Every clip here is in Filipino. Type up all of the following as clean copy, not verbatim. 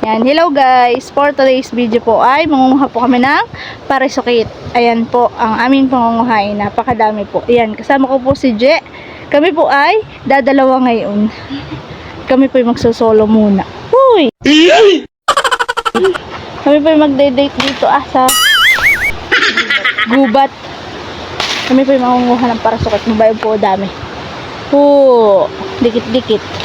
Ayan, hello guys! For today's video po ay mangunguha po kami ng parisukit. Ayan po ang aming pangunguhain. Napakadami po. Ayan, kasama ko po si Je. Kami po ay dadalawa ngayon. Kami po ay magsusolo muna. Uy! Kami po ay magde-date dito sa gubat. Kami po ay mangunguha ng parisukit. Mabayo po dami. Dikit-dikit.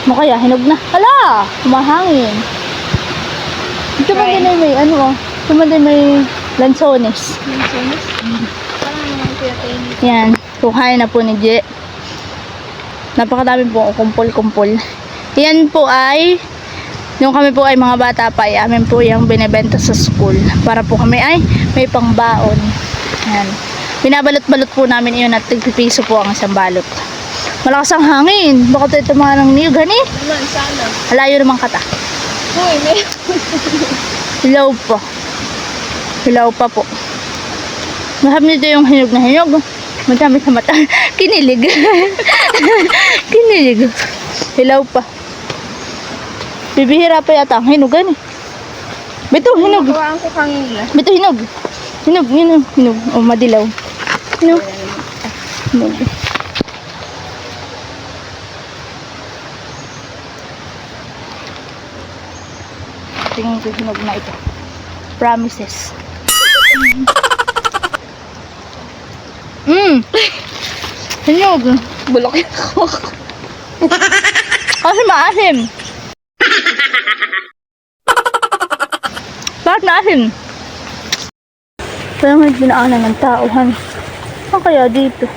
Mo kaya, hinog na. Hala! Kumahangin. Ito man din ay may ano ito man din may lansones. Lansones? Parang naman pinatayin. Yan. Kuhain na po ni Je. Napakadami po kumpol-kumpol. Yan po ay nung kami po ay mga bata pa ay amin po yung binibenta sa school. Para po kami ay may pangbaon. Yan. Binabalot-balot po namin iyon at tigpipiso po ang isang balot. Malakas ang hangin. Baka tayo tumahan ng niyog, hani? Naman, sana. Alayo naman kata. Uy, may... Hilaw pa. Hilaw pa po. Mahab nito yung hinog na hinog. Madami sa mata. Kinilig. Kinilig. Hilaw pa. Bibihira pa yata ang hinugan eh. Bito, hinog. Makawaan ko hangin nila. Bito, hinog. Hinog, hinog, hinog. O, madilaw. Hinog. Hinog. Tingin ko hinog na ito. Promises. Hinog. Bulok yun ako. Kasi maasim. Bakit maasim? Kaya may dinaanan ng tauhan. Ano kaya dito?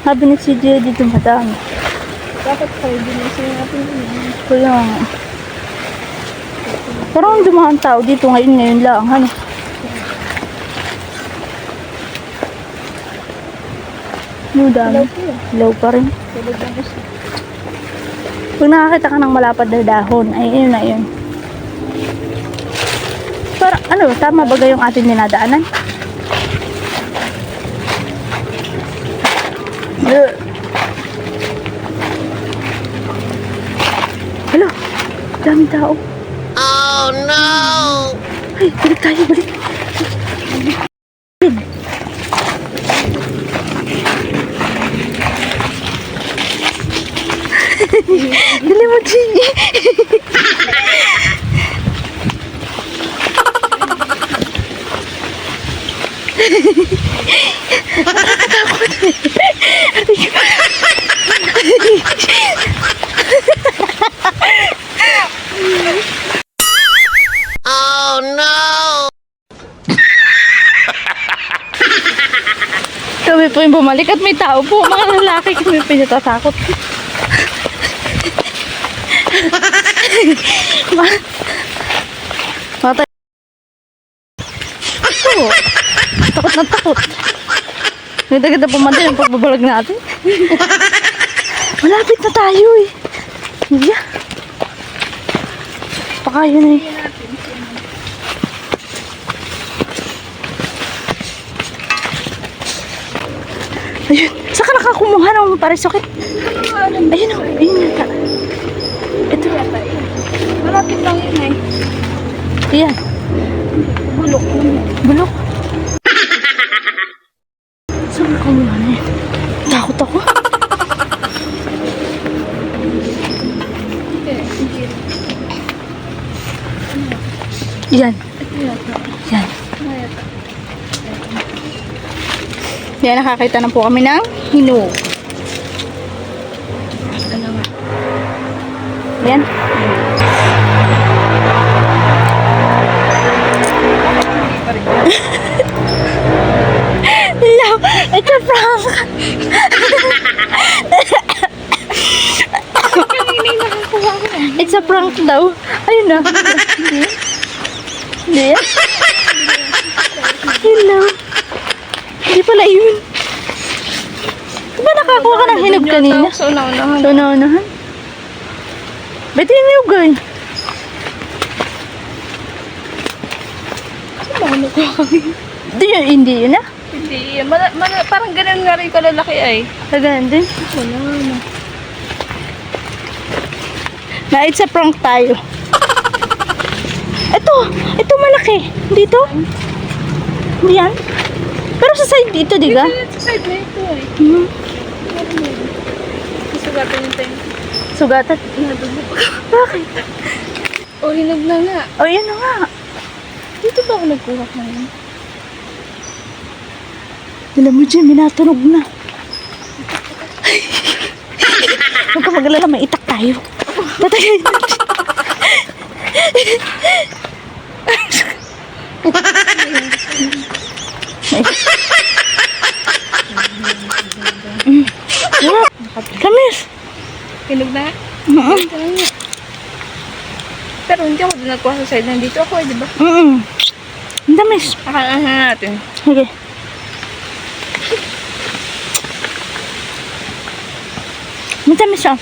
Sabi ni si Jay dito madami. Dapat kayo dinisin natin yun. Kaya nga. Parang dumahan tao dito ngayon lang. Ano? Ano dami? Low pa rin. Pag nakakita ka ng malapad na dahon, ay yun na yun. Parang ano, tama ba yung ating dinadaanan? Hello, daming tao. Oh no! Ay, balik tayo, balik. Dali mo, Gigi. Oh no! Kami po yung bumalik at may tao po. Mga lalaki kami pinatatakot. Matay. Oo. Takot na takot. Nagdagad na pumanday yung pagbabalag natin. Malapit na tayo eh. Yeah. Baka yun eh. Ayun. Saan ka nakakumuha ng parisukit? Ayun o. Ayun yata. Ito. Malapit lang yun eh. Ayan. Bulok. Bulok. Saan ka kumuha na yan? Takot ako. Yan. Yan. Yan, nakakita na po kami ng hinog. Ano nga? Yan. Hello, it's a prank. It's a prank daw. Ayun na. yan? Hindi yan? Hindi yan? Hello. Hindi pala yun. Diba nakakuha ka ng hinog kanina? Sa una-unahan. So, naunahan. Ba't yung hinog ay? Ano ko kami? Hindi yun na? Hindi. Parang ganun nga rin kalalaki ay. Tagaan din. Wala na. Nait sa prank tayo. Ito malaki. Dito? Hindi yan? Pero sa side dito, di ba? Sa side na ito ay. Hmm. Masugatan yung tayo. Sugatan. Nadugo pa. Bakit? O, hinog na nga. O, yun na nga. Dito ba ako nagkuha ngayon? Alam mo, Jim, minatunog na. Huwag ka mag-alala, may itak tayo. Tatagay. Kamis. Hinog na? Mm-mm. Pero hindi ako doon nagkuha sa side. Nandito ako di ba? Mm-mm. Ang damis. Akalahan natin. Okay. Matamis siya.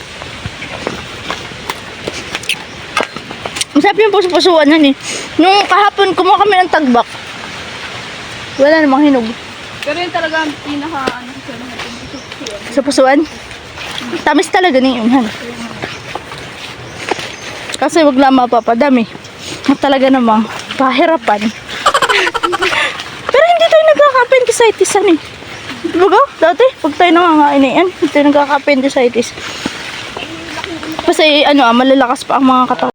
Masarap yung puso-pusuan yan eh. Nung kahapon kumuha kami ng tagbak. Wala namang hinog. Pero yun talaga ang pinaka sa lahat. Sa pusuan. Tamis talaga ni yun. Han. Kasi wag lang mapapadami. At talaga namang pahirapan. Pero hindi tayo nagkaka-appendicitis eh. Diba dati, pag tayo nangangain na yan, hindi tayo nagkaka-appendicitis. Kasi malalakas pa ang mga katawan.